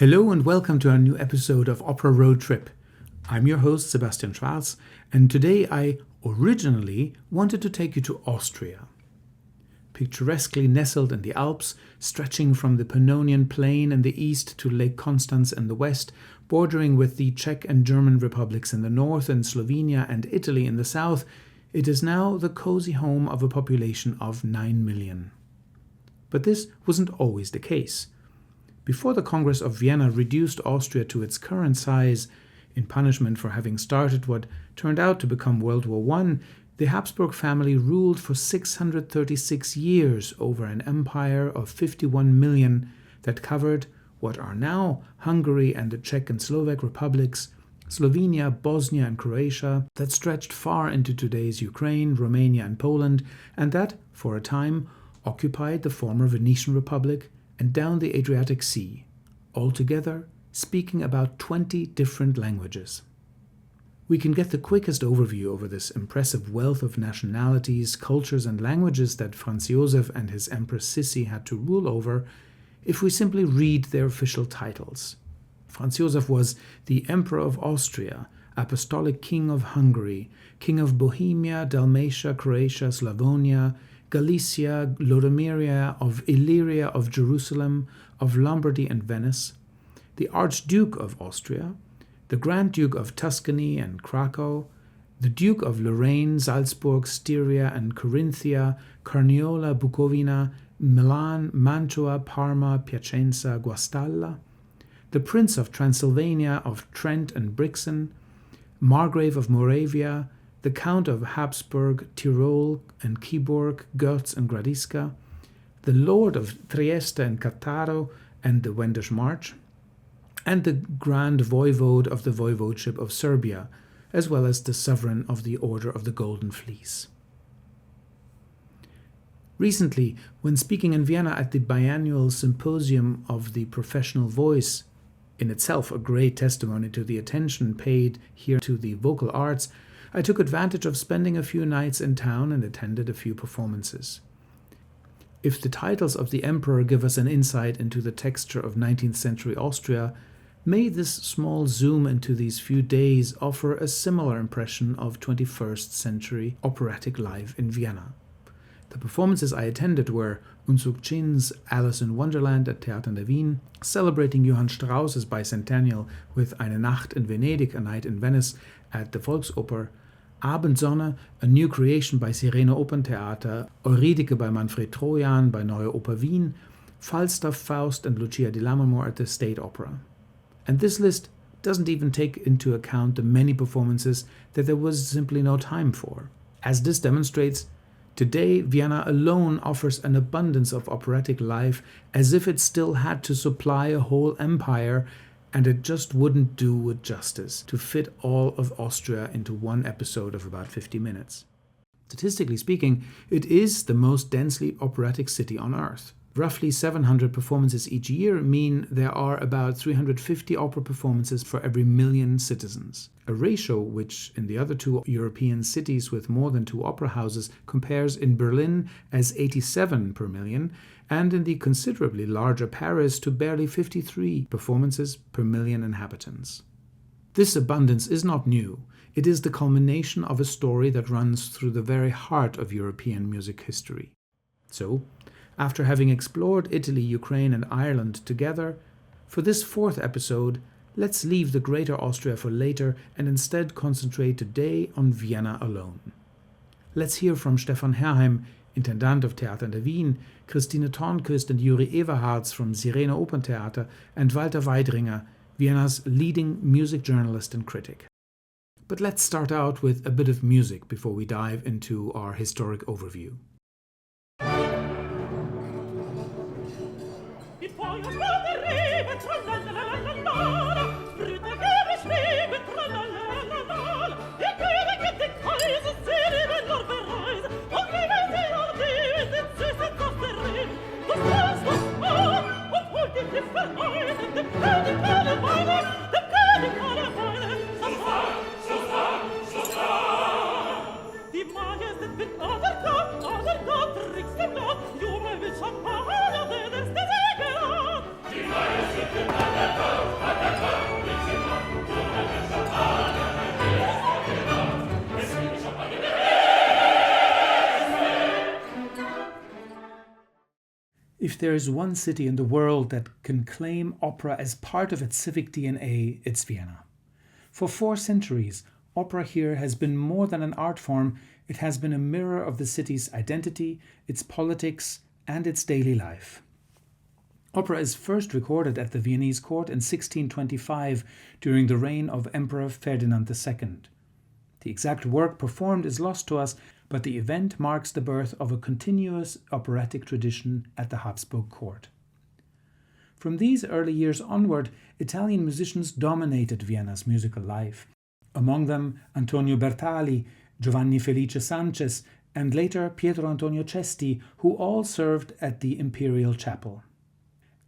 Hello and welcome to our new episode of Opera Road Trip. I'm your host Sebastian Schwarz, and today I originally wanted to take you to Austria. Picturesquely nestled in the Alps, stretching from the Pannonian Plain in the east to Lake Constance in the west, bordering with the Czech and German republics in the north and Slovenia and Italy in the south, it is now the cozy home of a population of 9 million. But this wasn't always the case. Before the Congress of Vienna reduced Austria to its current size, in punishment for having started what turned out to become World War I, the Habsburg family ruled for 636 years over an empire of 51 million that covered what are now Hungary and the Czech and Slovak republics, Slovenia, Bosnia and Croatia, that stretched far into today's Ukraine, Romania and Poland, and that, for a time, occupied the former Venetian Republic and down the Adriatic Sea, altogether speaking about 20 different languages. We can get the quickest overview over this impressive wealth of nationalities, cultures and languages that Franz Josef and his Empress Sissi had to rule over if we simply read their official titles. Franz Josef was the Emperor of Austria, Apostolic King of Hungary, King of Bohemia, Dalmatia, Croatia, Slavonia, Galicia, Lodomeria, of Illyria, of Jerusalem, of Lombardy and Venice, the Archduke of Austria, the Grand Duke of Tuscany and Krakow, the Duke of Lorraine, Salzburg, Styria and Carinthia, Carniola, Bucovina, Milan, Mantua, Parma, Piacenza, Guastalla, the Prince of Transylvania, of Trent and Brixen, Margrave of Moravia, the Count of Habsburg, Tyrol and Kyburg, Görz and Gradiska, the Lord of Trieste and Cattaro and the Wendish March, and the Grand Voivode of the Voivodeship of Serbia, as well as the Sovereign of the Order of the Golden Fleece. Recently, when speaking in Vienna at the biannual Symposium of the Professional Voice, in itself a great testimony to the attention paid here to the vocal arts, I took advantage of spending a few nights in town and attended a few performances. If the titles of the Emperor give us an insight into the texture of 19th century Austria, may this small zoom into these few days offer a similar impression of 21st century operatic life in Vienna. The performances I attended were Unsuk Chin's Alice in Wonderland at Theater der Wien, celebrating Johann Strauss's bicentennial with Eine Nacht in Venedig, A Night in Venice at the Volksoper, Abendsonne, a new creation by Sirene Operntheater, Eurydike by Manfred Trojan by Neue Oper Wien, Falstaff, Faust and Lucia di Lammermoor at the State Opera. And this list doesn't even take into account the many performances that there was simply no time for. As this demonstrates, today Vienna alone offers an abundance of operatic life as if it still had to supply a whole empire, and it just wouldn't do it justice to fit all of Austria into one episode of about 50 minutes. Statistically speaking, it is the most densely operatic city on earth. Roughly 700 performances each year mean there are about 350 opera performances for every million citizens, a ratio which in the other two European cities with more than 2 opera houses compares in Berlin as 87 per million, and in the considerably larger Paris to barely 53 performances per million inhabitants. This abundance is not new. It is the culmination of a story that runs through the very heart of European music history. So, after having explored Italy, Ukraine and Ireland together, for this 4th episode, let's leave the Greater Austria for later and instead concentrate today on Vienna alone. Let's hear from Stefan Herheim, Intendant of Theater der Wien, Kristine Tornquist and Juri Everhartz from Sirene Operntheater, and Walter Weidringer, Vienna's leading music journalist and critic. But let's start out with a bit of music before we dive into our historic overview. Die Majestät wird anerkannt. If there is one city in the world that can claim opera as part of its civic DNA, it's Vienna. For 4 centuries, opera here has been more than an art form, it has been a mirror of the city's identity, its politics, and its daily life. Opera is first recorded at the Viennese court in 1625 during the reign of Emperor Ferdinand II. The exact work performed is lost to us, but the event marks the birth of a continuous operatic tradition at the Habsburg court. From these early years onward, Italian musicians dominated Vienna's musical life. Among them Antonio Bertali, Giovanni Felice Sanchez, and later Pietro Antonio Cesti, who all served at the Imperial Chapel.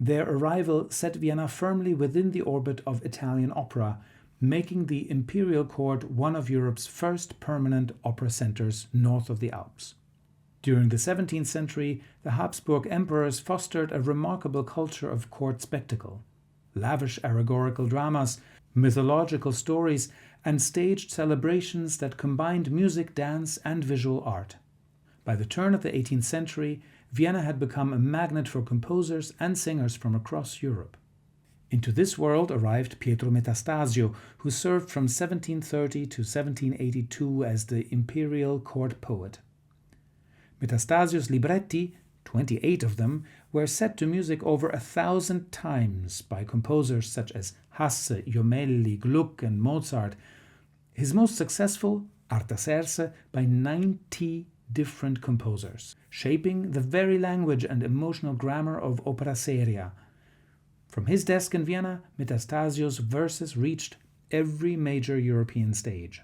Their arrival set Vienna firmly within the orbit of Italian opera, making the Imperial Court one of Europe's first permanent opera centers north of the Alps. During the 17th century, the Habsburg emperors fostered a remarkable culture of court spectacle. Lavish allegorical dramas, mythological stories, and staged celebrations that combined music, dance, and visual art. By the turn of the 18th century, Vienna had become a magnet for composers and singers from across Europe. Into this world arrived Pietro Metastasio, who served from 1730 to 1782 as the imperial court poet. Metastasio's libretti, 28 of them, were set to music over 1,000 times by composers such as Hasse, Jomelli, Gluck, and Mozart. His most successful, Artaserse, by 90 different composers, shaping the very language and emotional grammar of opera seria. From his desk in Vienna, Metastasio's verses reached every major European stage.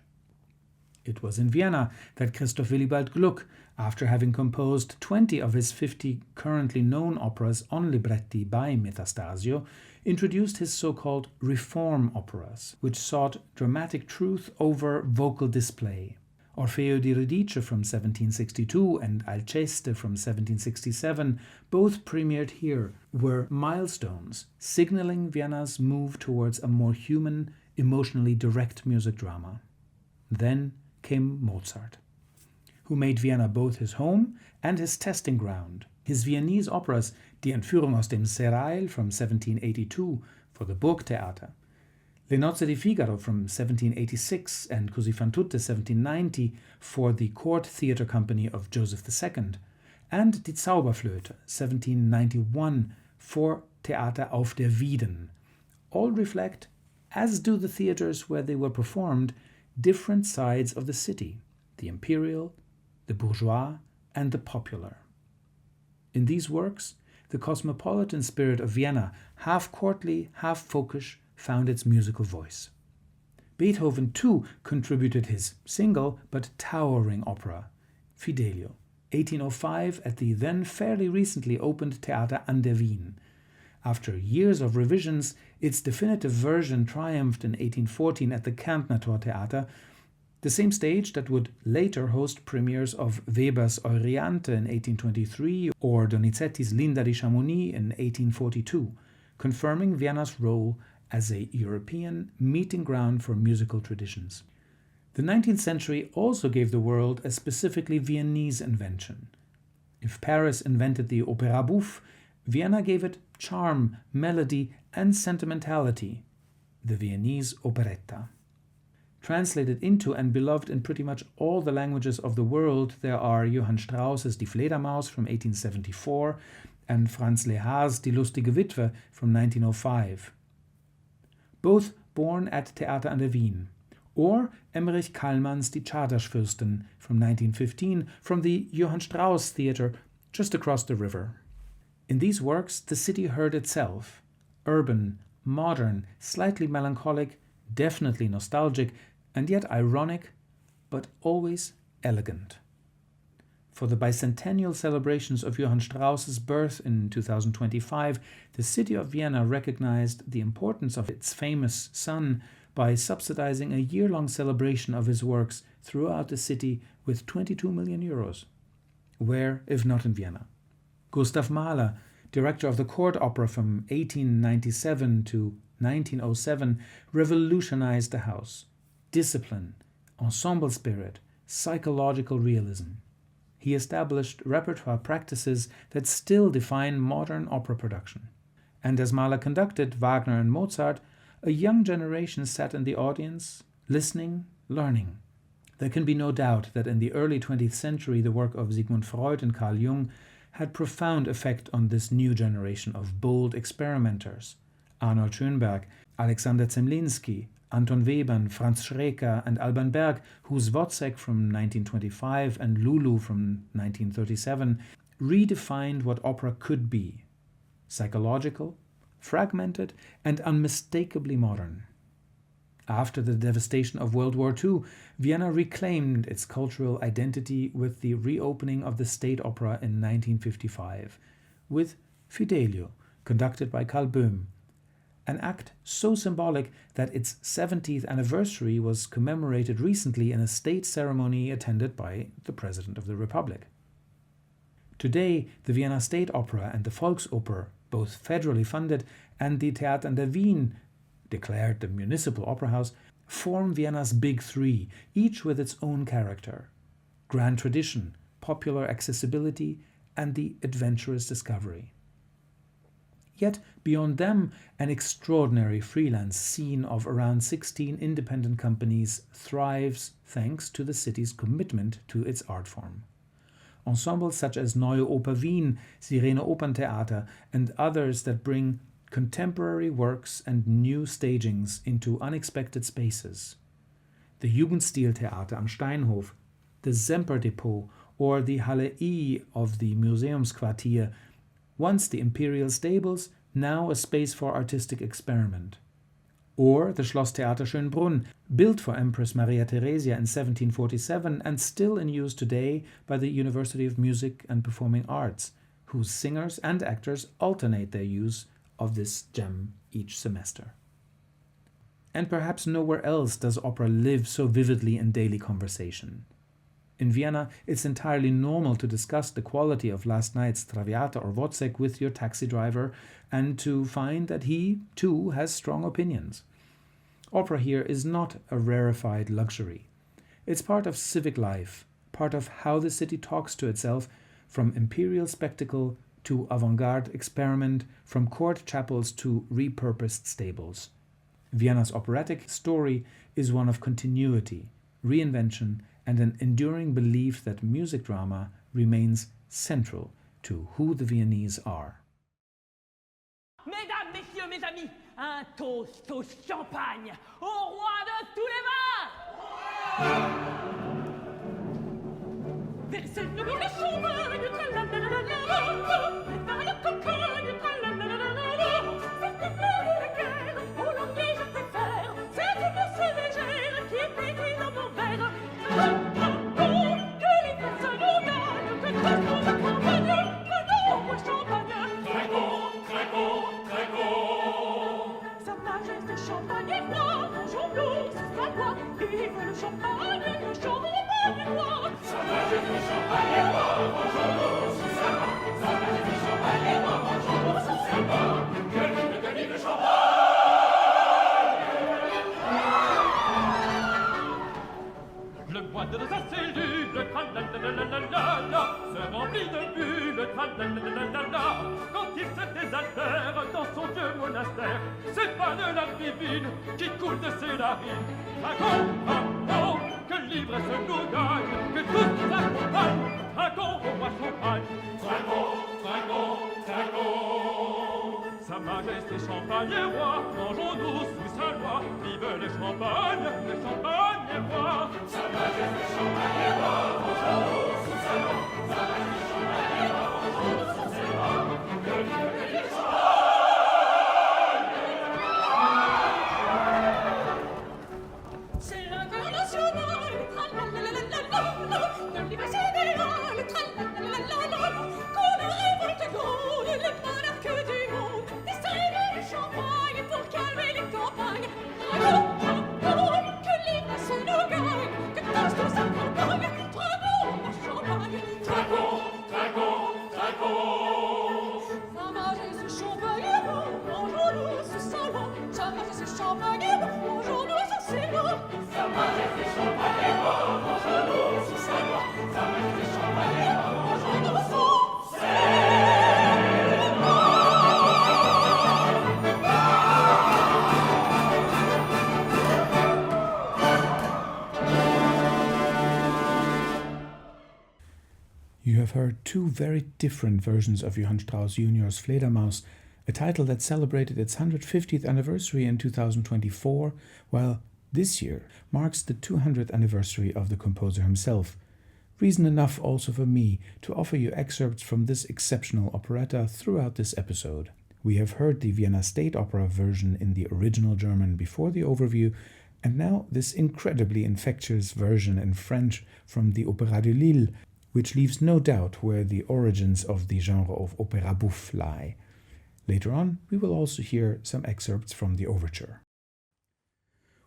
It was in Vienna that Christoph Willibald Gluck, after having composed 20 of his 50 currently known operas on libretti by Metastasio, introduced his so-called reform operas, which sought dramatic truth over vocal display. Orfeo di Radice from 1762 and Alceste from 1767, both premiered here, were milestones signaling Vienna's move towards a more human, emotionally direct music drama. Then came Mozart, who made Vienna both his home and his testing ground. His Viennese operas, Die Entführung aus dem Serail from 1782 for the Burgtheater, Le Nozze di Figaro from 1786 and Così fan tutte 1790 for the Court Theatre Company of Joseph II, and Die Zauberflöte 1791 for Theater auf der Wieden, all reflect, as do the theatres where they were performed, different sides of the city, the imperial, the bourgeois, and the popular. In these works, the cosmopolitan spirit of Vienna, half courtly, half folkish, found its musical voice. Beethoven, too, contributed his single but towering opera, Fidelio, 1805 at the then fairly recently opened Theater an der Wien. After years of revisions, its definitive version triumphed in 1814 at the Kärntner Theater, the same stage that would later host premieres of Weber's Euryanthe in 1823 or Donizetti's Linda di Chamonix in 1842, confirming Vienna's role as a European meeting ground for musical traditions. The 19th century also gave the world a specifically Viennese invention. If Paris invented the opéra bouffe, Vienna gave it charm, melody, and sentimentality, the Viennese operetta. Translated into and beloved in pretty much all the languages of the world, there are Johann Strauss's Die Fledermaus from 1874 and Franz Lehar's Die lustige Witwe from 1905. Both born at Theater an der Wien, or Emmerich Kallmann's Die Czardaschfürsten from 1915 from the Johann Strauss Theater just across the river. In these works, the city heard itself, urban, modern, slightly melancholic, definitely nostalgic, and yet ironic, but always elegant. For the bicentennial celebrations of Johann Strauss's birth in 2025, the city of Vienna recognized the importance of its famous son by subsidizing a year-long celebration of his works throughout the city with 22 million euros. Where, if not in Vienna? Gustav Mahler, director of the court opera from 1897 to 1907, revolutionized the house. Discipline, ensemble spirit, psychological realism. He established repertoire practices that still define modern opera production. And as Mahler conducted Wagner and Mozart, a young generation sat in the audience, listening, learning. There can be no doubt that in the early 20th century the work of Sigmund Freud and Carl Jung had profound effect on this new generation of bold experimenters. Arnold Schönberg, Alexander Zemlinsky, Anton Webern, Franz Schreker and Alban Berg, whose Wozzeck from 1925 and Lulu from 1937 redefined what opera could be: psychological, fragmented, and unmistakably modern. After the devastation of World War II, Vienna reclaimed its cultural identity with the reopening of the State Opera in 1955, with Fidelio, conducted by Karl Böhm, an act so symbolic that its 70th anniversary was commemorated recently in a state ceremony attended by the President of the Republic. Today, the Vienna State Opera and the Volksoper, both federally funded, and the Theater an der Wien, declared the municipal opera house, form Vienna's big three, each with its own character: grand tradition, popular accessibility, and the adventurous discovery. Yet, beyond them, an extraordinary freelance scene of around 16 independent companies thrives thanks to the city's commitment to its art form. Ensembles such as Neue Oper Wien, Sirene Operntheater, and others that bring contemporary works and new stagings into unexpected spaces. The Jugendstiltheater am Steinhof, the Semperdepot, or the Halle I of the Museumsquartier, once the Imperial Stables, now a space for artistic experiment. Or the Schlosstheater Schönbrunn, built for Empress Maria Theresia in 1747 and still in use today by the University of Music and Performing Arts, whose singers and actors alternate their use of this gem each semester. And perhaps nowhere else does opera live so vividly in daily conversation. In Vienna, it's entirely normal to discuss the quality of last night's Traviata or Wozzeck with your taxi driver and to find that he, too, has strong opinions. Opera here is not a rarefied luxury. It's part of civic life, part of how the city talks to itself, from imperial spectacle to avant-garde experiment, from court chapels to repurposed stables. Vienna's operatic story is one of continuity, reinvention, and an enduring belief that music drama remains central to who the Viennese are. Mesdames, messieurs, mes amis, un toast au champagne, au roi de tous les vins! Versez-nous le champagne, tra-la-la-la-la, par le cocagne, tra-la-la-la-la, faites pleure la guerre, au languet je préfère, cette pensée légère qui pétille dans mon verre. Que les personnes nous gagnent, que tous nous accompagnent, prenons au champagne. Très bon, très bon, très bon. Sa Majesté champagne et roi, bonjour-nous, c'est sa voix, vive le champagne roi. Sa Majesté champagne et roi, bonjour-nous, c'est sa voix, sa Majesté champagne et roi, bonjour-nous, c'est sa voix, que vive le champagne. Le bois de sa cellule, tra-la-la-la-la-la-la, se remplit de bulles, tra-la-la-la-la-la, quand il se désaltère dans son vieux monastère, c'est pas de la divine qui coule de ses narines. Dragon, que l'ivresse nous gagne, que tout nous accompagne, dragon au roi champagne. Dragon, Sa Majesté champagne et roi, mangeons-nous sous sa loi, vive le champagne est roi. Sa Majesté champagne et roi, mangeons-nous sous sa loi, Sa Majesté champagne et roi, mangeons-nous sous sa loi, que vive le champagne. C'est l'international, tra-la-la-la-la-la, de l'image idéale, tra-la-la-la-la-la, qu'on ne révolte gronde les monarques du monde, distribuer le champagne pour calmer les campagnes. Dragon, que l'ivresse nous gagne, que tous nous accompagnent, dragon au champagne, have heard two very different versions of Johann Strauss Junior's Fledermaus, a title that celebrated its 150th anniversary in 2024, while this year marks the 200th anniversary of the composer himself. Reason enough also for me to offer you excerpts from this exceptional operetta throughout this episode. We have heard the Vienna State Opera version in the original German before the overview, and now this incredibly infectious version in French from the Opéra de Lille, which leaves no doubt where the origins of the genre of opéra bouffe lie. Later on, we will also hear some excerpts from the overture.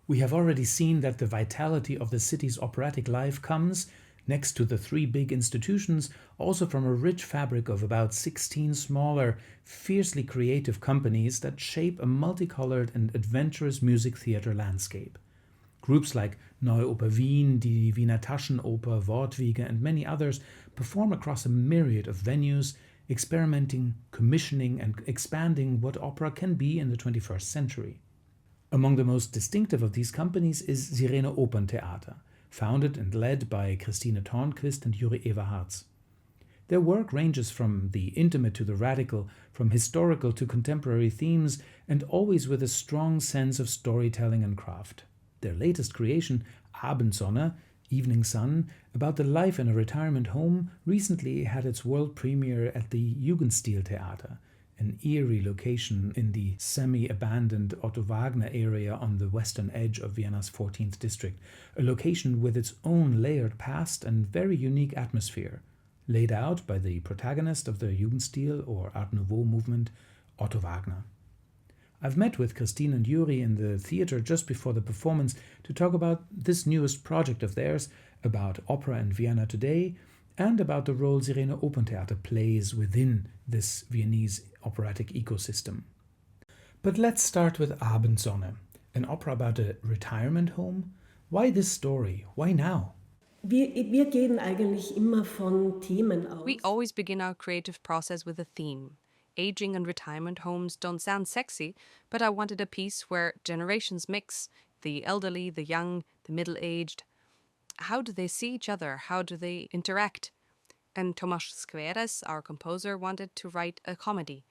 We have already seen that the vitality of the city's operatic life comes, next to the three big institutions, also from a rich fabric of about 16 smaller, fiercely creative companies that shape a multicolored and adventurous music theater landscape. Groups like Neue Oper Wien, die Wiener Taschenoper, Wortwege, and many others perform across a myriad of venues, experimenting, commissioning, and expanding what opera can be in the 21st century. Among the most distinctive of these companies is Sirene Operntheater, founded and led by Kristine Tornquist and Everhartz. Their work ranges from the intimate to the radical, from historical to contemporary themes, and always with a strong sense of storytelling and craft. Their latest creation, Abendsonne, Evening Sun, about the life in a retirement home, recently had its world premiere at the Jugendstiltheater, an eerie location in the semi-abandoned Otto Wagner area on the western edge of Vienna's 14th district, a location with its own layered past and very unique atmosphere, laid out by the protagonist of the Jugendstil or Art Nouveau movement, Otto Wagner. I've met with Kristine and Yuri in the theater just before the performance to talk about this newest project of theirs, about opera in Vienna today, and about the role Sirene Operntheater plays within this Viennese operatic ecosystem. But let's start with Abendsonne, an opera about a retirement home. Why this story? Why now? Wir gehen eigentlich immer von Themen aus. We always begin our creative process with a theme. Aging and retirement homes don't sound sexy, but I wanted a piece where generations mix, the elderly, the young, the middle-aged. How do they see each other? How do they interact? And Tomasz Skweres, our composer, wanted to write a comedy.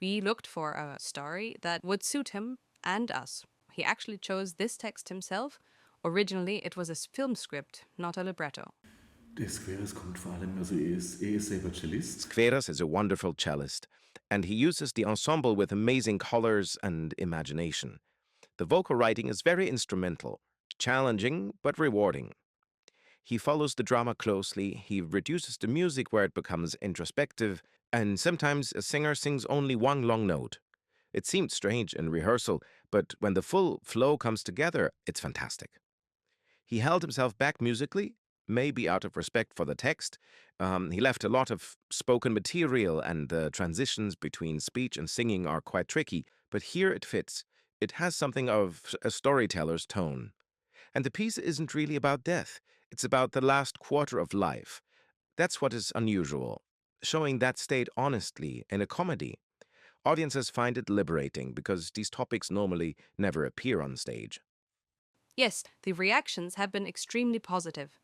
We looked for a story that would suit him and us. He actually chose this text himself. Originally, it was a film script, not a libretto. Skweres is a wonderful cellist, and he uses the ensemble with amazing colors and imagination. The vocal writing is very instrumental, challenging but rewarding. He follows the drama closely, he reduces the music where it becomes introspective, and sometimes a singer sings only one long note. It seemed strange in rehearsal, but when the full flow comes together, it's fantastic. He held himself back musically, maybe out of respect for the text. He left a lot of spoken material, and the transitions between speech and singing are quite tricky, but here it fits. It has something of a storyteller's tone. And the piece isn't really about death. It's about the last quarter of life. That's what is unusual, showing that state honestly in a comedy. Audiences find it liberating because these topics normally never appear on stage. Yes, the reactions have been extremely positive.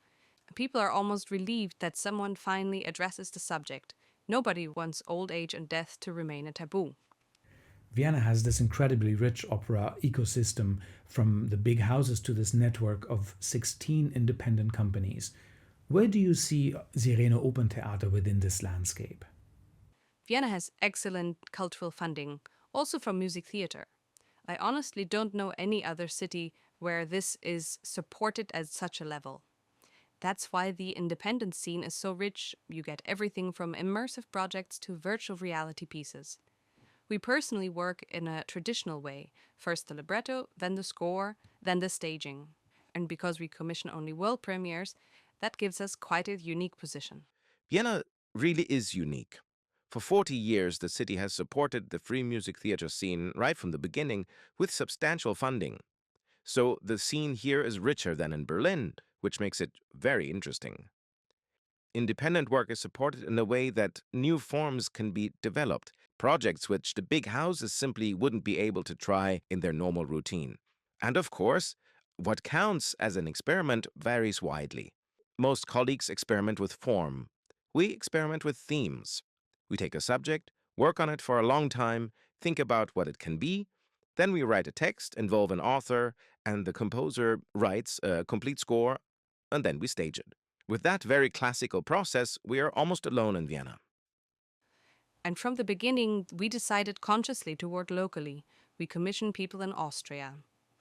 People are almost relieved that someone finally addresses the subject. Nobody wants old age and death to remain a taboo. Vienna has this incredibly rich opera ecosystem, from the big houses to this network of 16 independent companies. Where do you see Sirene Operntheater within this landscape? Vienna has excellent cultural funding, also from music theater. I honestly don't know any other city where this is supported at such a level. That's why the independent scene is so rich. You get everything from immersive projects to virtual reality pieces. We personally work in a traditional way, first the libretto, then the score, then the staging. And because we commission only world premieres, that gives us quite a unique position. Vienna really is unique. For 40 years, the city has supported the free music theater scene right from the beginning with substantial funding. So the scene here is richer than in Berlin, which makes it very interesting. Independent work is supported in a way that new forms can be developed, projects which the big houses simply wouldn't be able to try in their normal routine. And of course, what counts as an experiment varies widely. Most colleagues experiment with form. We experiment with themes. We take a subject, work on it for a long time, think about what it can be, then we write a text, involve an author, and the composer writes a complete score, and then we stage it. With that very classical process, we are almost alone in Vienna. And from the beginning, we decided consciously to work locally. We commissioned people in Austria,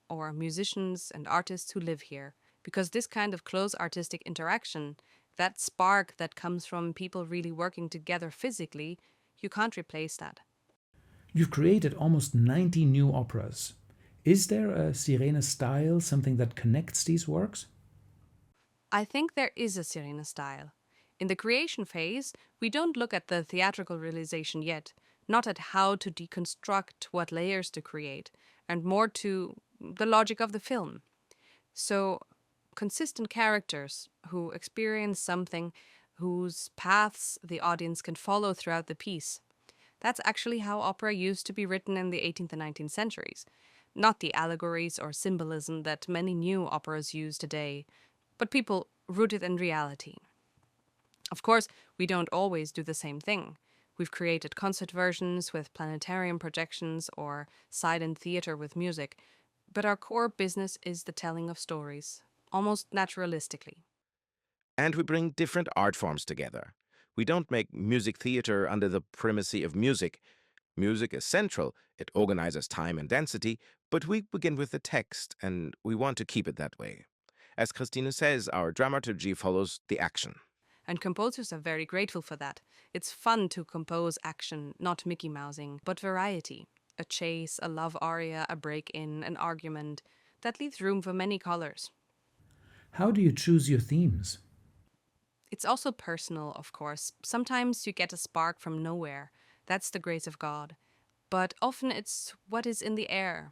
or musicians and artists who live here, because this kind of close artistic interaction, that spark that comes from people really working together physically, you can't replace that. You've created almost 90 new operas. Is there a Sirene style, something that connects these works? I think there is a Sirene style. In the creation phase, we don't look at the theatrical realization yet, not at how to deconstruct what layers to create, and more to the logic of the film. So, consistent characters who experience something whose paths the audience can follow throughout the piece. That's actually how opera used to be written in the 18th and 19th centuries, not the allegories or symbolism that many new operas use today, but people rooted in reality. Of course, we don't always do the same thing. We've created concert versions with planetarium projections or silent theater with music, but our core business is the telling of stories, almost naturalistically. And we bring different art forms together. We don't make music theater under the primacy of music. Music is central, it organizes time and density, but we begin with the text, and we want to keep it that way. As Kristine says, our dramaturgy follows the action. And composers are very grateful for that. It's fun to compose action, not Mickey Mousing, but variety. A chase, a love aria, a break-in, an argument. That leaves room for many colors. How do you choose your themes? It's also personal, of course. Sometimes you get a spark from nowhere. That's the grace of God. But often it's what is in the air.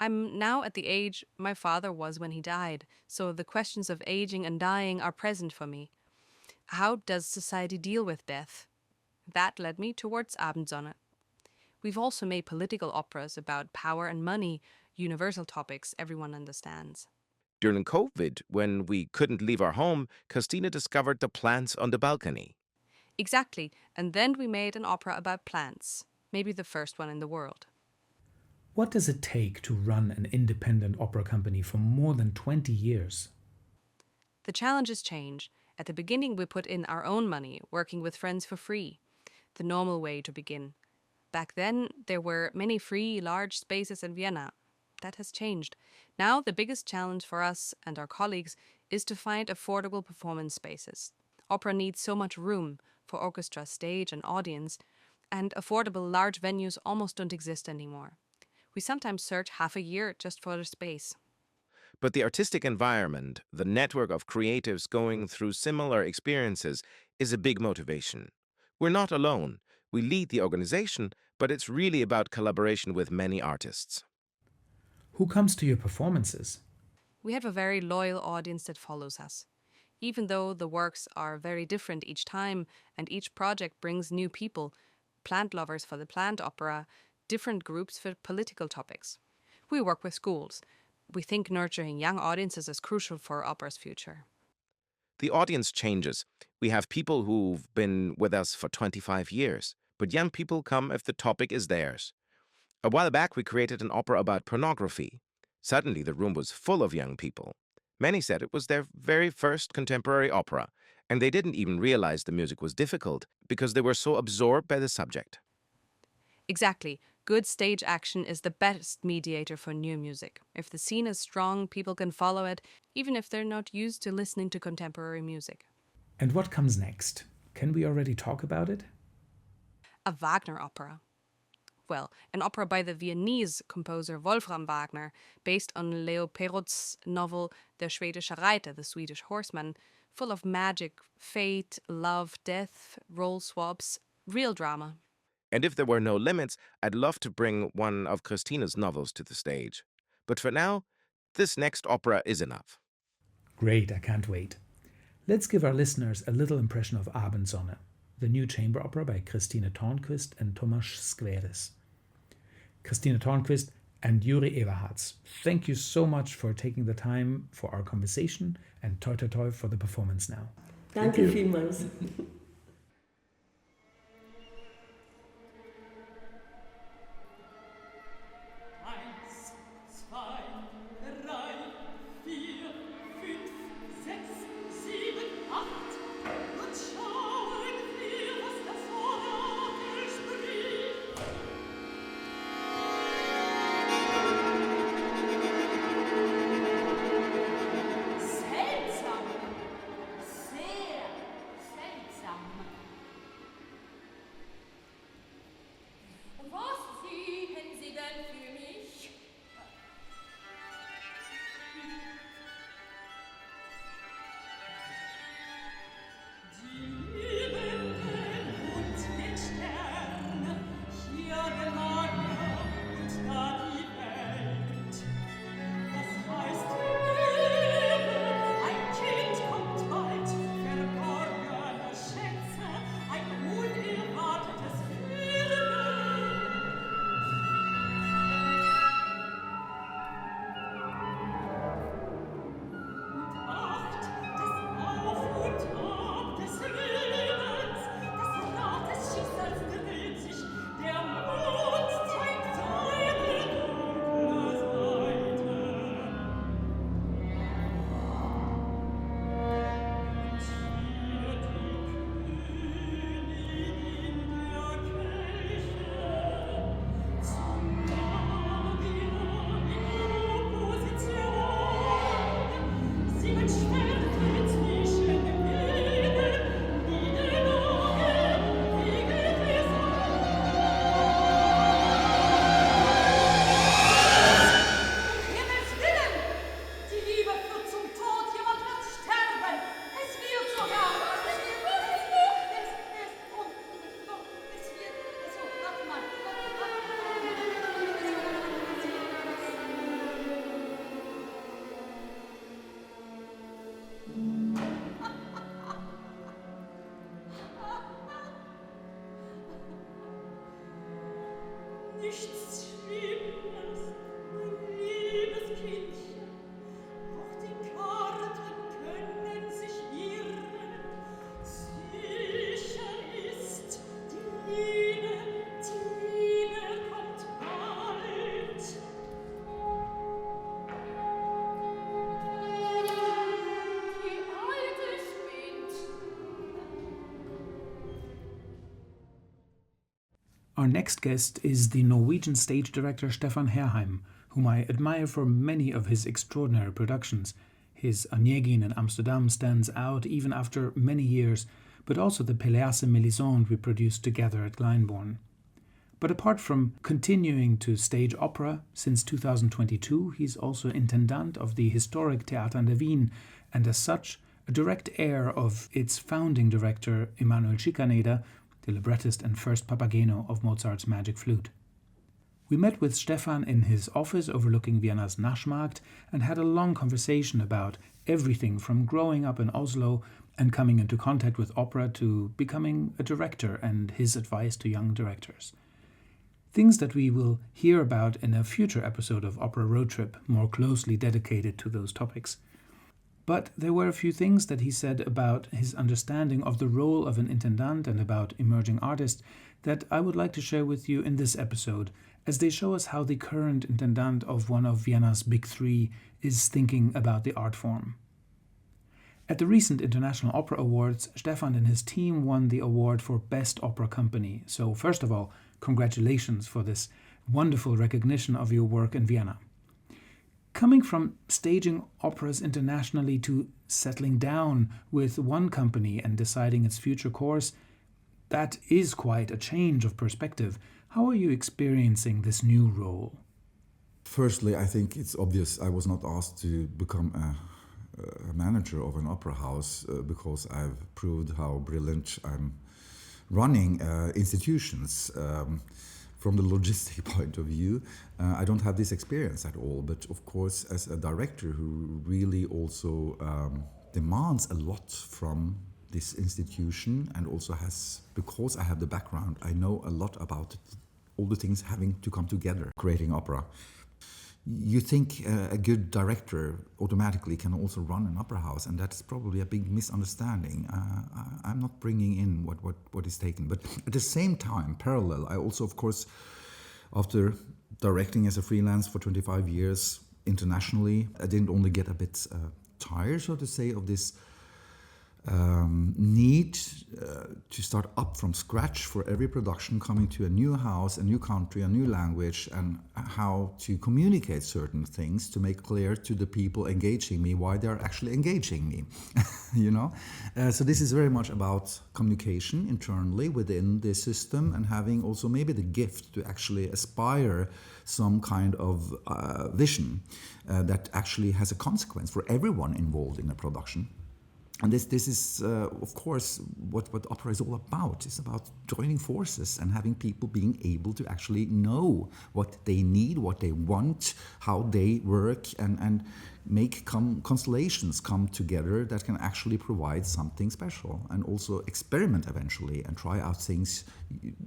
I'm now at the age my father was when he died, so the questions of aging and dying are present for me. How does society deal with death? That led me towards Abendsonne. We've also made political operas about power and money, universal topics everyone understands. During COVID, when we couldn't leave our home, Kristine discovered the plants on the balcony. Exactly, and then we made an opera about plants, maybe the first one in the world. What does it take to run an independent opera company for more than 20 years? The challenges change. At the beginning, we put in our own money, working with friends for free. The normal way to begin. Back then, there were many free, large spaces in Vienna. That has changed. Now, the biggest challenge for us and our colleagues is to find affordable performance spaces. Opera needs so much room for orchestra, stage, and audience, and affordable large venues almost don't exist anymore. We sometimes search half a year just for the space. But the artistic environment, the network of creatives going through similar experiences, is a big motivation. We're not alone. We lead the organization, but it's really about collaboration with many artists. Who comes to your performances? We have a very loyal audience that follows us. Even though the works are very different each time and each project brings new people, plant lovers for the plant opera, different groups for political topics. We work with schools. We think nurturing young audiences is crucial for opera's future. The audience changes. We have people who've been with us for 25 years, but young people come if the topic is theirs. A while back, we created an opera about pornography. Suddenly, the room was full of young people. Many said it was their very first contemporary opera, and they didn't even realize the music was difficult because they were so absorbed by the subject. Exactly. Good stage action is the best mediator for new music. If the scene is strong, people can follow it, even if they're not used to listening to contemporary music. And what comes next? Can we already talk about it? A Wagner opera. Well, an opera by the Viennese composer Wolfram Wagner, based on Leo Perrault's novel Der Schwedische Reiter, The Swedish Horseman, full of magic, fate, love, death, role swaps, real drama. And if there were no limits, I'd love to bring one of Kristine's novels to the stage. But for now, this next opera is enough. Great, I can't wait. Let's give our listeners a little impression of Abendsonne, the new chamber opera by Kristine Tornquist and Tomasz Skweres. Kristine Tornquist and Juri Everhartz, thank you so much for taking the time for our conversation, and toi toi toi for the performance now. Danke vielmals. nichts Schlimmes, mein liebes Kindchen. Auch die Karten können sich irren. Sicher ist, die Liebe kommt bald. Die Alte spinnt. Our next guest is the Norwegian stage director Stefan Herheim, whom I admire for many of his extraordinary productions. His Onegin in Amsterdam stands out even after many years, but also the Péléas and Mélisande we produced together at Glyndebourne. But apart from continuing to stage opera, since 2022 he's also Intendant of the historic Theater an der Wien, and as such, a direct heir of its founding director Emanuel Schikaneder, the librettist and first Papageno of Mozart's Magic Flute. We met with Stefan in his office overlooking Vienna's Naschmarkt and had a long conversation about everything from growing up in Oslo and coming into contact with opera to becoming a director and his advice to young directors. Things that we will hear about in a future episode of Opera Road Trip, more closely dedicated to those topics. But there were a few things that he said about his understanding of the role of an intendant and about emerging artists that I would like to share with you in this episode, as they show us how the current intendant of one of Vienna's big three is thinking about the art form. At the recent International Opera Awards, Stefan and his team won the award for Best Opera Company. So first of all, congratulations for this wonderful recognition of your work in Vienna. Coming from staging operas internationally to settling down with one company and deciding its future course, that is quite a change of perspective. How are you experiencing this new role? Firstly, I think it's obvious I was not asked to become a manager of an opera house because I've proved how brilliant I'm running institutions. From the logistic point of view, I don't have this experience at all. But of course, as a director who really also demands a lot from this institution and also has, because I have the background, I know a lot about all the things having to come together, creating opera. You think a good director automatically can also run an opera house, and that's probably a big misunderstanding. I'm not bringing in what is taken. But at the same time, parallel, I also, of course, after directing as a freelance for 25 years internationally, I didn't only get a bit tired, so to say, of this need to start up from scratch for every production, coming to a new house, a new country, a new language, and how to communicate certain things to make clear to the people engaging me why they're actually engaging me. You know, so this is very much about communication internally within the system and having also maybe the gift to actually aspire some kind of vision that actually has a consequence for everyone involved in a production. And this is, of course, what opera is all about. It's about joining forces and having people being able to actually know what they need, what they want, how they work, and make constellations come together that can actually provide something special, and also experiment eventually and try out things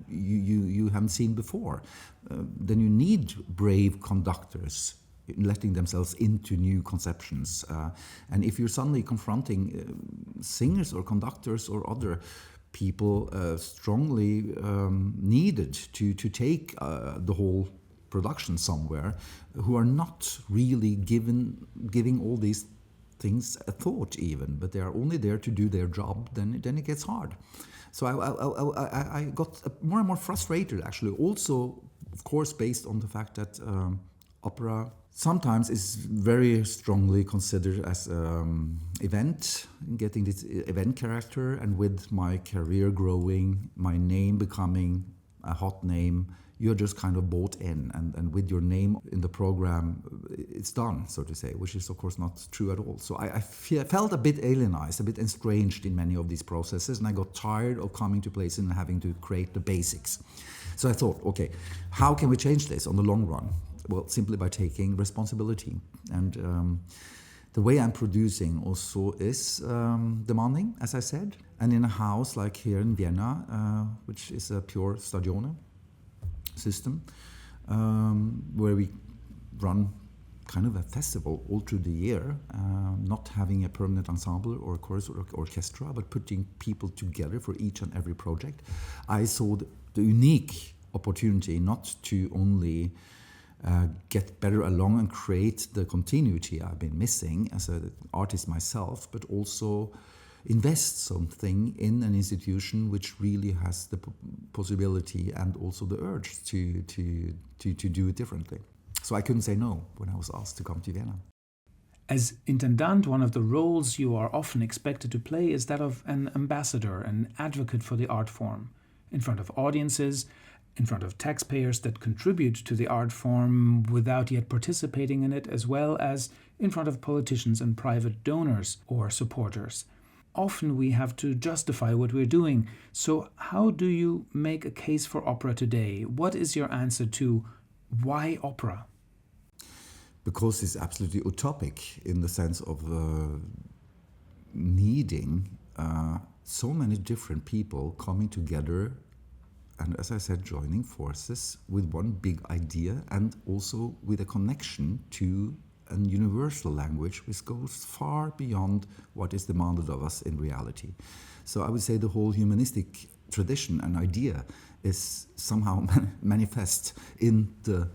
you haven't seen before. Then you need brave conductors letting themselves into new conceptions. And if you're suddenly confronting singers or conductors or other people strongly needed to take the whole production somewhere, who are not really giving all these things a thought even, but they are only there to do their job, then it gets hard. So I got more and more frustrated, actually, also, of course, based on the fact that opera sometimes is very strongly considered as event, getting this event character, and with my career growing, my name becoming a hot name, you're just kind of bought in, and with your name in the program, it's done, so to say, which is of course not true at all. So I felt a bit alienized, a bit estranged in many of these processes, and I got tired of coming to places and having to create the basics. So I thought, okay, how can we change this on the long run? Well, simply by taking responsibility. And the way I'm producing also is demanding, as I said. And in a house like here in Vienna, which is a pure Stagione system, where we run kind of a festival all through the year, not having a permanent ensemble or chorus or orchestra, but putting people together for each and every project. I saw the unique opportunity not to only get better along and create the continuity I've been missing as an artist myself, but also invest something in an institution which really has the possibility and also the urge to do it differently. So I couldn't say no when I was asked to come to Vienna. As Intendant, one of the roles you are often expected to play is that of an ambassador, an advocate for the art form, in front of audiences, in front of taxpayers that contribute to the art form without yet participating in it, as well as in front of politicians and private donors or supporters. Often we have to justify what we're doing. So how do you make a case for opera today? What is your answer to why opera? Because it's absolutely utopic in the sense of needing so many different people coming together and, as I said, joining forces with one big idea and also with a connection to a universal language which goes far beyond what is demanded of us in reality. So I would say the whole humanistic tradition and idea is somehow manifest in the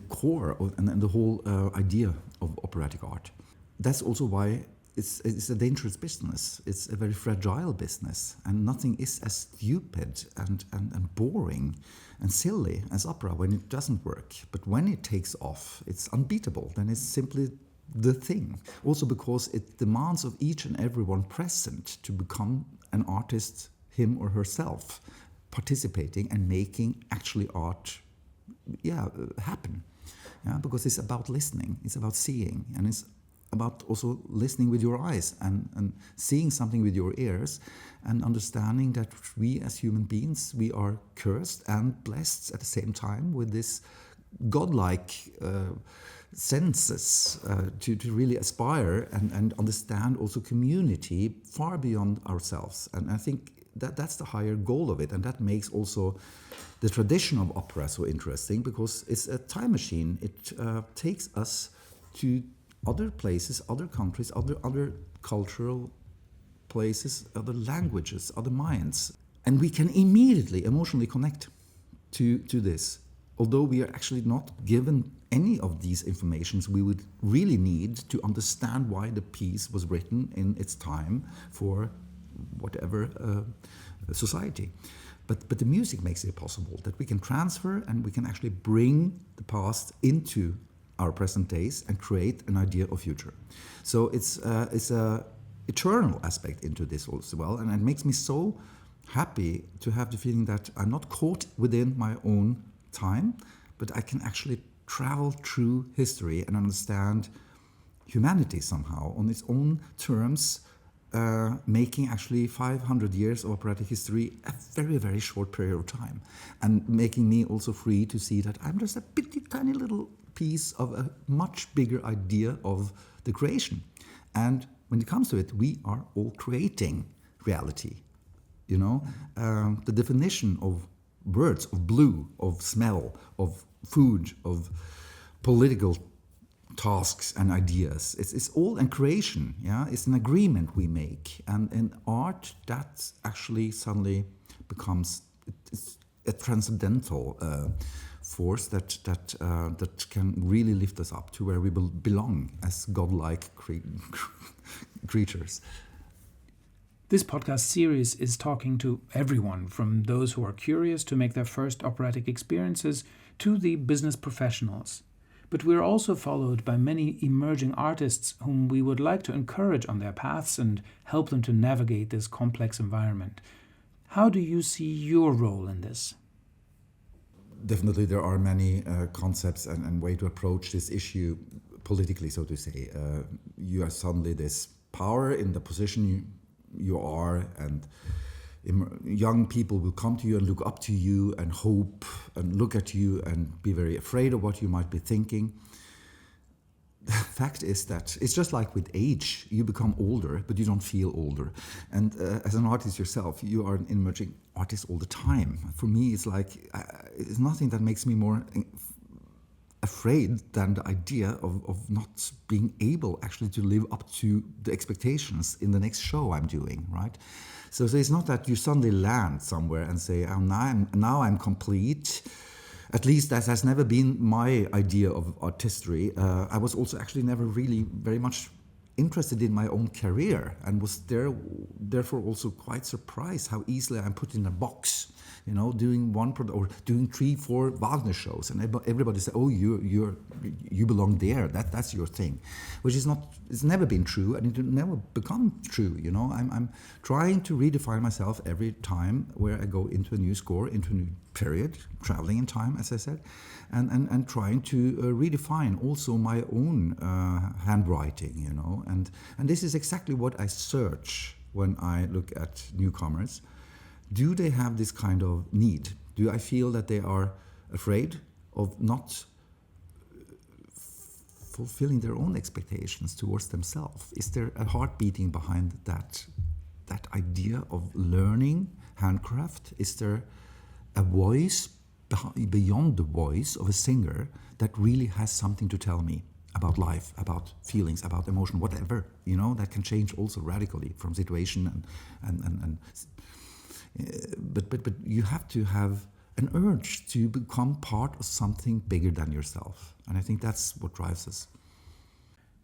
core of, and the whole idea of operatic art. That's also why it's a dangerous business. It's a very fragile business, and nothing is as stupid and boring and silly as opera when it doesn't work. But when it takes off, it's unbeatable. Then it's simply the thing. Also because it demands of each and everyone present to become an artist, him or herself, participating and making actually art happen. Because it's about listening, it's about seeing, and it's about also listening with your eyes and seeing something with your ears and understanding that we as human beings, we are cursed and blessed at the same time with this godlike senses to really aspire and understand also community far beyond ourselves. And I think that's the higher goal of it, and that makes also the tradition of opera so interesting, because it's a time machine. It takes us to other places, other countries, other cultural places, other languages, other minds. And we can immediately emotionally connect to this, although we are actually not given any of these informations we would really need to understand why the piece was written in its time for whatever society. But the music makes it possible that we can transfer and we can actually bring the past into our present days and create an idea of future. So it's a eternal aspect into this as well, and it makes me so happy to have the feeling that I'm not caught within my own time, but I can actually travel through history and understand humanity somehow on its own terms, making actually 500 years of operatic history a very, very short period of time, and making me also free to see that I'm just a bitty tiny little piece of a much bigger idea of the creation. And when it comes to it, we are all creating reality. You know, the definition of words, of blue, of smell, of food, of political tasks and ideas. It's all in creation. Yeah, it's an agreement we make, and in art, that actually suddenly becomes it's a transcendental force that can really lift us up to where we belong as godlike creatures. This podcast series is talking to everyone, from those who are curious to make their first operatic experiences to the business professionals. But we're also followed by many emerging artists whom we would like to encourage on their paths and help them to navigate this complex environment. How do you see your role in this? Definitely there are many concepts and way to approach this issue politically, so to say. You are suddenly this power in the position you are, and young people will come to you and look up to you and hope and look at you and be very afraid of what you might be thinking. the fact is that it's just like with age. You become older, but you don't feel older. And as an artist yourself, you are an emerging artist all the time. For me, it's like, it's nothing that makes me more afraid than the idea of not being able actually to live up to the expectations in the next show I'm doing, right? So it's not that you suddenly land somewhere and say, oh, now I'm complete. At least that has never been my idea of artistry. I was also actually never really very much interested in my own career, and was therefore also quite surprised how easily I'm put in a box. You know, doing or doing 3-4 Wagner shows, and everybody said, "Oh, you belong there. That's your thing," which is not. It's never been true, and it will never become true. You know, I'm trying to redefine myself every time where I go into a new score, into a new period, traveling in time, as I said, and trying to redefine also my own handwriting. You know, and this is exactly what I search when I look at newcomers. Do they have this kind of need? Do I feel that they are afraid of not fulfilling their own expectations towards themselves? Is there a heart beating behind that idea of learning handcraft? Is there a voice beyond the voice of a singer that really has something to tell me about life, about feelings, about emotion, whatever, you know, that can change also radically from situation and but you have to have an urge to become part of something bigger than yourself. And I think that's what drives us.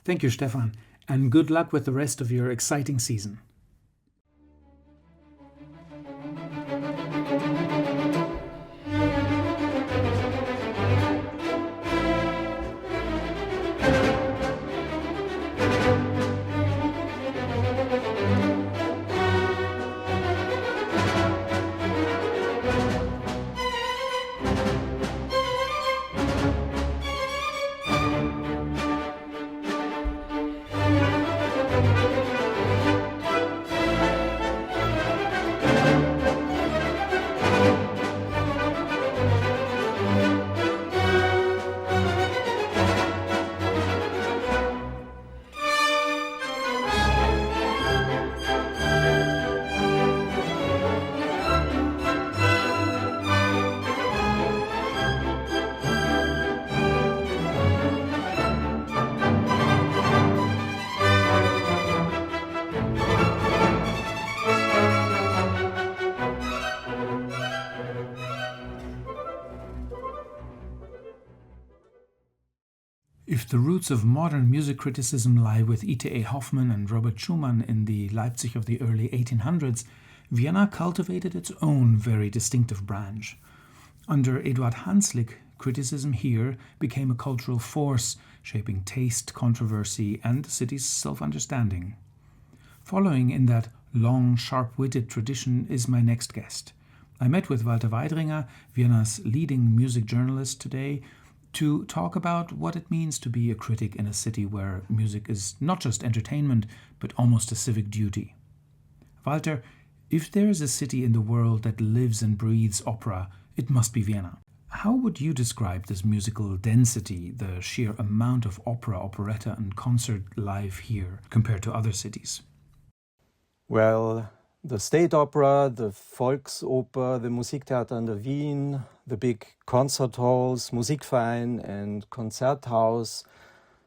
Thank you, Stefan, and good luck with the rest of your exciting season. If the roots of modern music criticism lie with E.T.A. Hoffmann and Robert Schumann in the Leipzig of the early 1800s, Vienna cultivated its own very distinctive branch. Under Eduard Hanslick, criticism here became a cultural force, shaping taste, controversy, and the city's self-understanding. Following in that long, sharp-witted tradition is my next guest. I met with Walter Weidringer, Vienna's leading music journalist today, to talk about what it means to be a critic in a city where music is not just entertainment, but almost a civic duty. Walter, if there is a city in the world that lives and breathes opera, it must be Vienna. How would you describe this musical density, the sheer amount of opera, operetta, and concert life here compared to other cities? Well, the State Opera, the Volksoper, the Musiktheater in the Wien, the big concert halls, Musikverein and Konzerthaus,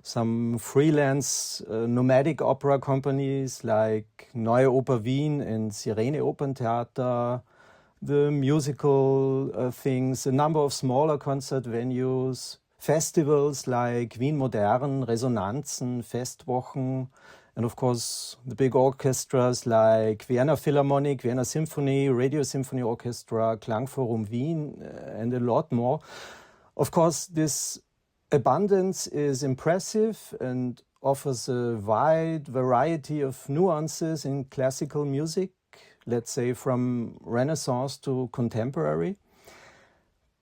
some freelance nomadic opera companies like Neue Oper Wien and Sirene Operntheater, the musical things, a number of smaller concert venues, festivals like Wien Modern, Resonanzen, Festwochen, and of course the big orchestras like Vienna Philharmonic, Vienna Symphony, Radio Symphony Orchestra, Klangforum Wien, and a lot more. Of course, this abundance is impressive and offers a wide variety of nuances in classical music, let's say from Renaissance to contemporary.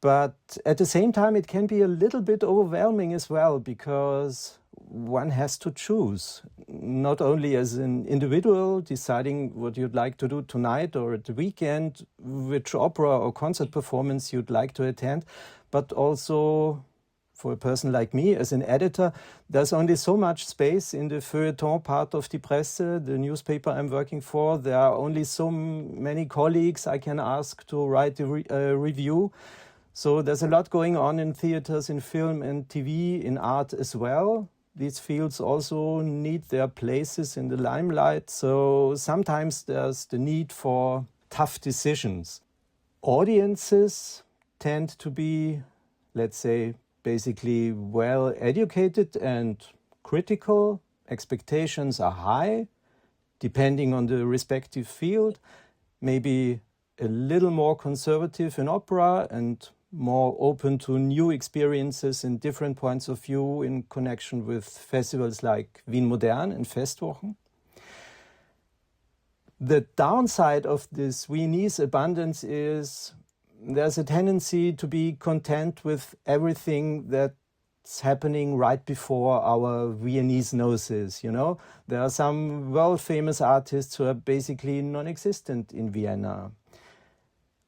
But at the same time, it can be a little bit overwhelming as well, because one has to choose, not only as an individual deciding what you'd like to do tonight or at the weekend, which opera or concert performance you'd like to attend, but also for a person like me as an editor, there's only so much space in the feuilleton part of Die Presse, the newspaper I'm working for. There are only so many colleagues I can ask to write a review. So there's a lot going on in theaters, in film and TV, in art as well. These fields also need their places in the limelight. So sometimes there's the need for tough decisions. Audiences tend to be, let's say, basically well educated and critical. Expectations are high, depending on the respective field. Maybe a little more conservative in opera and more open to new experiences and different points of view in connection with festivals like Wien Modern and Festwochen. The downside of this Viennese abundance is there's a tendency to be content with everything that's happening right before our Viennese noses, you know. There are some world-famous artists who are basically non-existent in Vienna.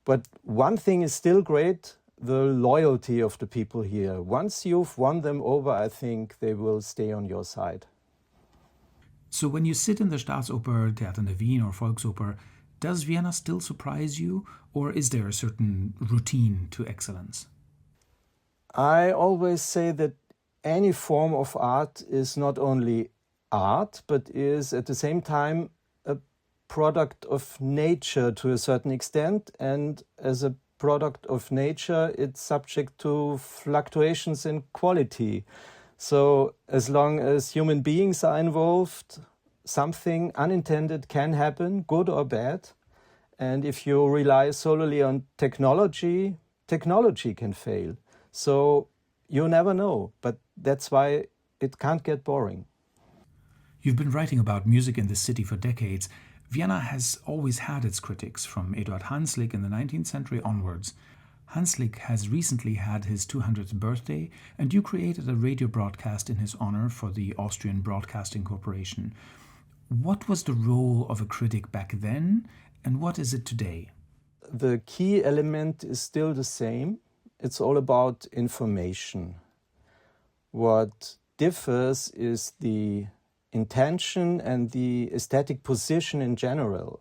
But one thing is still great, the loyalty of the people here. Once you've won them over, I think they will stay on your side. So when you sit in the Staatsoper, Theater in der Wien or Volksoper, does Vienna still surprise you, or is there a certain routine to excellence? I always say that any form of art is not only art, but is at the same time a product of nature to a certain extent, and as a product of nature, it's subject to fluctuations in quality. So as long as human beings are involved, something unintended can happen, good or bad. And if you rely solely on technology, technology can fail. So you never know, but that's why it can't get boring. You've been writing about music in the city for decades. Vienna has always had its critics, from Eduard Hanslick in the 19th century onwards. Hanslick has recently had his 200th birthday, and you created a radio broadcast in his honor for the Austrian Broadcasting Corporation. What was the role of a critic back then, and what is it today? The key element is still the same. It's all about information. What differs is the intention and the aesthetic position in general.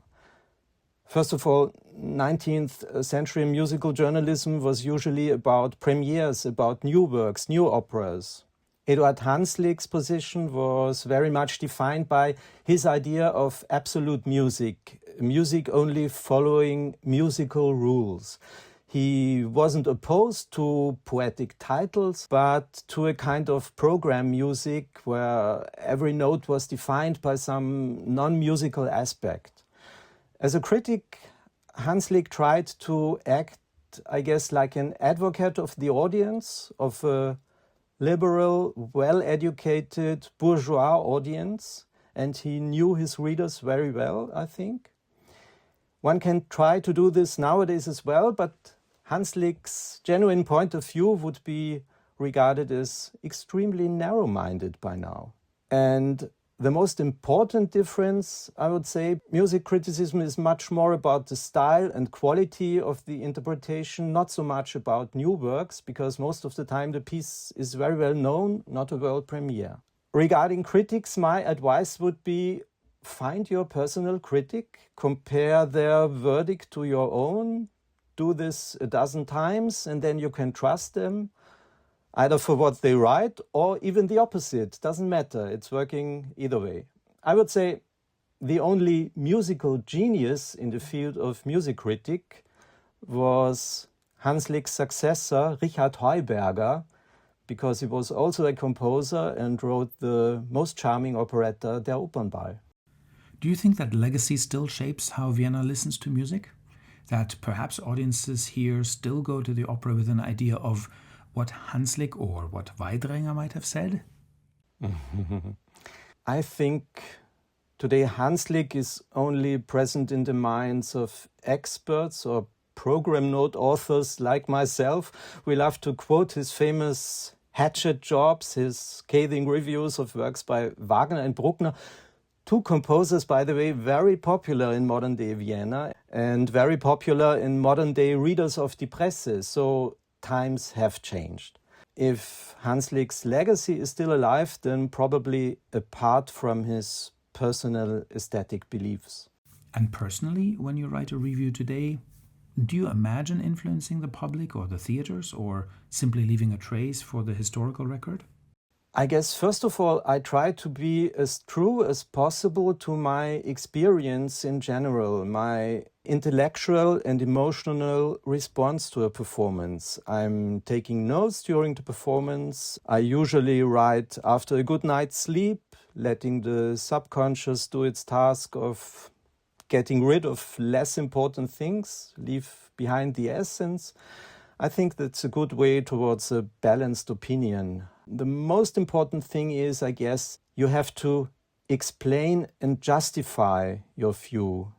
First of all, 19th century musical journalism was usually about premieres, about new works, new operas. Eduard Hanslick's position was very much defined by his idea of absolute music, music only following musical rules. He wasn't opposed to poetic titles, but to a kind of program music where every note was defined by some non-musical aspect. As a critic, Hanslick tried to act, I guess, like an advocate of the audience, of a liberal, well-educated, bourgeois audience, and he knew his readers very well, I think. One can try to do this nowadays as well, but Hanslick's genuine point of view would be regarded as extremely narrow-minded by now. And the most important difference, I would say, music criticism is much more about the style and quality of the interpretation, not so much about new works, because most of the time the piece is very well known, not a world premiere. Regarding critics, my advice would be find your personal critic, compare their verdict to your own, do this a dozen times, and then you can trust them, either for what they write or even the opposite. Doesn't matter. It's working either way. I would say the only musical genius in the field of music critic was Hanslick's successor, Richard Wagner, because he was also a composer and wrote the most charming operetta, Der Opernball. Do you think that legacy still shapes how Vienna listens to music? That perhaps audiences here still go to the opera with an idea of what Hanslick or what Weidringer might have said? I think today Hanslick is only present in the minds of experts or program note authors like myself. We love to quote his famous hatchet jobs, his scathing reviews of works by Wagner and Bruckner. Two composers, by the way, very popular in modern-day Vienna and very popular in modern-day readers of Die Presse. So times have changed. if Hanslick's legacy is still alive, then probably apart from his personal aesthetic beliefs. And personally, when you write a review today, do you imagine influencing the public or the theaters, or simply leaving a trace for the historical record? I guess, first of all, I try to be as true as possible to my experience in general, my intellectual and emotional response to a performance. I'm taking notes during the performance. I usually write after a good night's sleep, letting the subconscious do its task of getting rid of less important things, leave behind the essence. I think that's a good way towards a balanced opinion. The most important thing is, I guess, you have to explain and justify your view,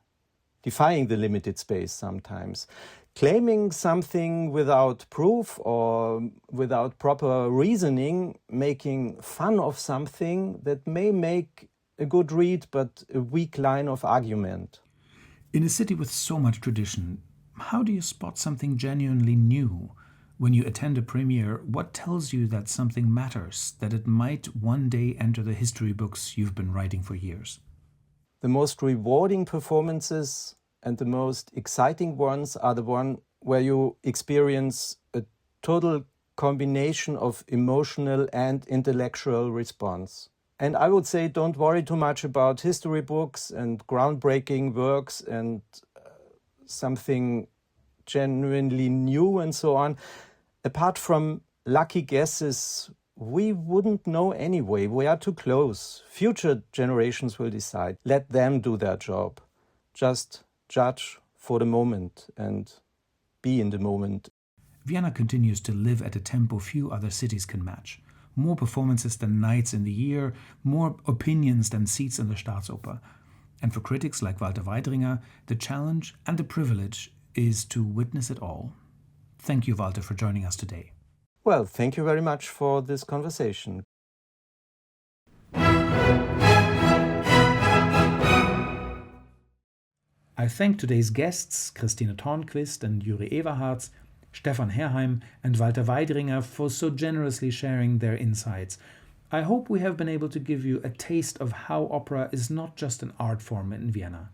defying the limited space sometimes. Claiming something without proof or without proper reasoning, making fun of something that may make a good read but a weak line of argument. In a city with so much tradition, how do you spot something genuinely new? When you attend a premiere, what tells you that something matters, that it might one day enter the history books you've been writing for years? The most rewarding performances and the most exciting ones are the ones where you experience a total combination of emotional and intellectual response. And I would say don't worry too much about history books and groundbreaking works and something genuinely new and so on. Apart from lucky guesses, we wouldn't know anyway. We are too close. Future generations will decide. Let them do their job. Just judge for the moment and be in the moment. Vienna continues to live at a tempo few other cities can match. More performances than nights in the year, more opinions than seats in the Staatsoper. And for critics like Walter Weidringer, the challenge and the privilege is to witness it all. Thank you, Walter, for joining us today. Well, thank you very much for this conversation. I thank today's guests, Kristine Tornquist and Everhartz, Stefan Herheim and Walter Weidringer, for so generously sharing their insights. I hope we have been able to give you a taste of how opera is not just an art form in Vienna.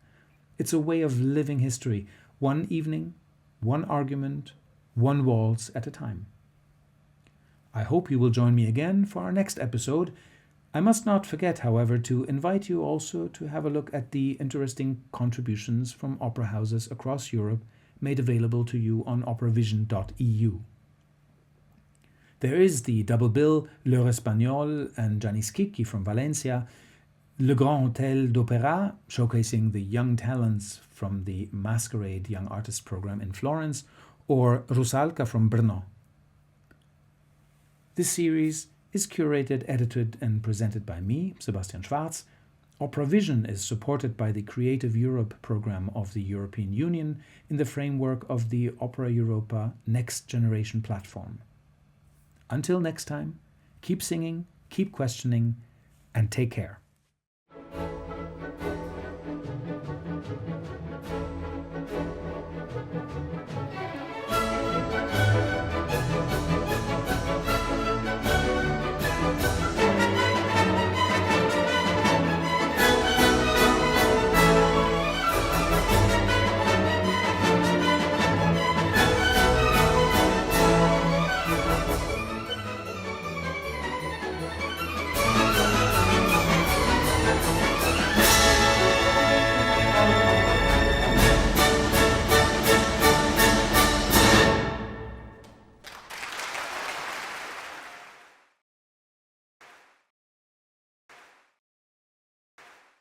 It's a way of living history, one evening, one argument, one waltz at a time. I hope you will join me again for our next episode. I must not forget, however, to invite you also to have a look at the interesting contributions from opera houses across Europe made available to you on operavision.eu. There is the double bill L'Heure Espagnole and Gianni Schicchi from Valencia, Le Grand Hôtel d'Opéra, showcasing the young talents from the Masquerade Young Artists Program in Florence, or Rusalka from Brno. This series is curated, edited and presented by me, Sebastian Schwarz. Operavision is supported by the Creative Europe program of the European Union in the framework of the Opera Europa Next Generation platform. Until next time, keep singing, keep questioning, and take care.